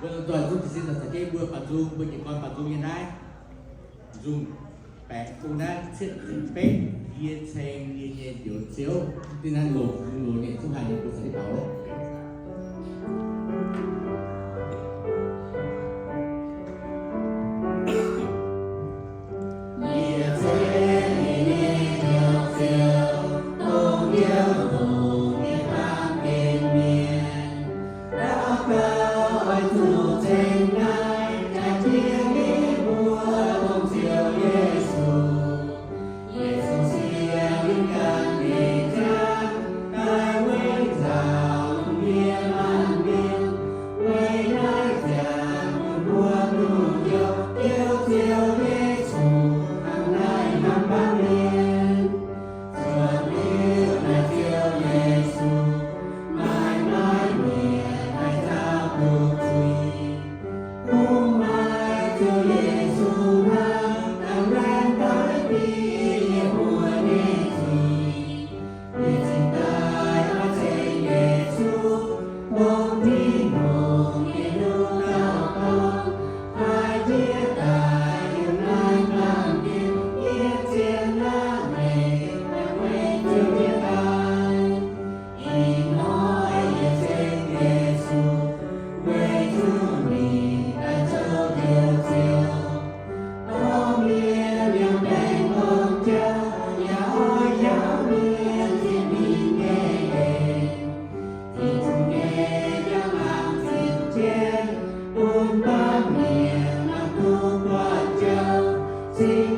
Vâng, toàn giúp thì xin là cái bữa bà dung, bữa chỉ con bà dung như này dùng bé cũng đã chết bếp yên xem yên nhiên kiểu chiếu tin ăn ngủ ngủ nhẹ trong hành của sẽ bảo đấy. Xin